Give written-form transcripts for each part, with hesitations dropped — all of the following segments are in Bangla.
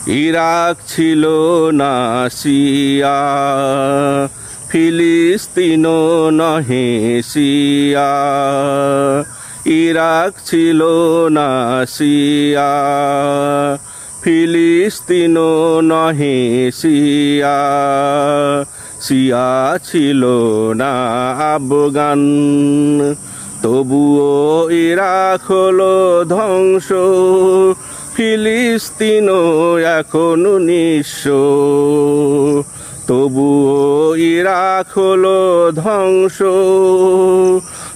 ইরাক ছিল না সিয়া, ফিলিস্তিন নহে সিয়া। ইরাক ছিল না সিয়া, ফিলিস্তিন নহে সিয়া। সিয়া ছিল না আফগান, তবুও ইরাক হলো ধ্বংস। ফিলিস্তিন এখনো নিঃস্ব, তবুও ইরাক হলো ধ্বংস।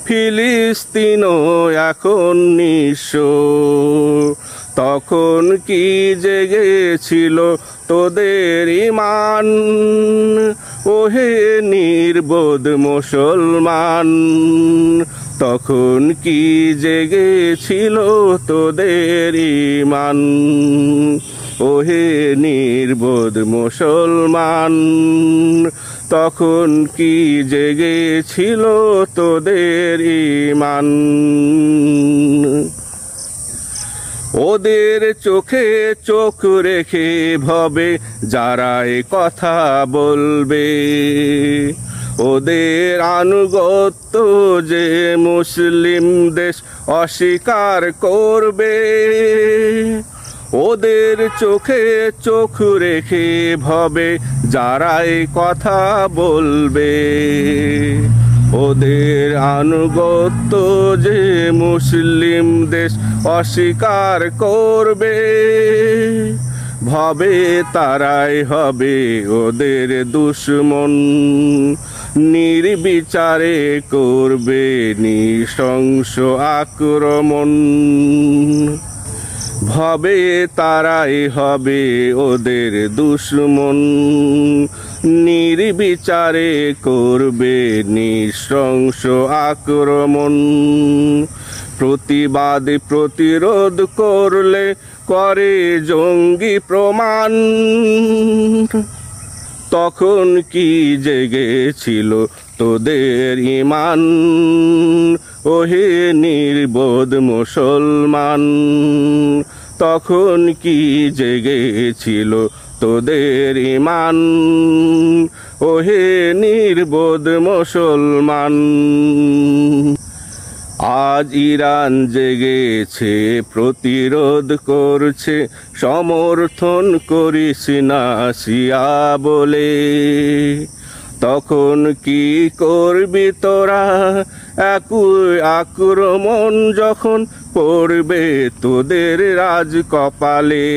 ফিলিস্তিন এখন নিঃস্ব। তখন কি জেগেছিল তোদের ঈমান, ওহে নির্বোধ মুসলমান। তখন কি জেগেছিল তোদের ঈমান, ওহে নির্বোধ মুসলমান। তখন কি জেগেছিল তোদের ঈমান। ওদের চোখে চোখ রেখে ভবে যারা এ কথা বলবে, ওদের আনুগত্য যে মুসলিম দেশ অস্বীকার করবে। ওদের চোখে চোখ রেখে ভবে যারা এ কথা বলবে, ওদের আনুগত্য যে মুসলিম দেশ অস্বীকার করবে। ভবে তারাই হবে ওদের দুশমন, নির্বিচারে করবে নৃশংস আক্রমণ। ভবে তারাই হবে ওদের দুশমন, নির্বিচারে করবে নৃশংস আক্রমণ। প্রতিবাদ প্রতিরোধ করলে করে জঙ্গি প্রমাণ। তখন কি জেগেছিল তোদের ঈমান, ওহে নির্বোধ মুসলমান। তখন কি জেগেছিল তোদের ঈমান, ওহে নির্বোধ মুসলমান। আজ ইরান জেগেছে, প্রতিরোধ করছে, সমর্থন করিস না সিয়া বলে। তখন কি করবি তোরা একই আক্রমণ যখন পড়বে তোদের রাজ কপালে।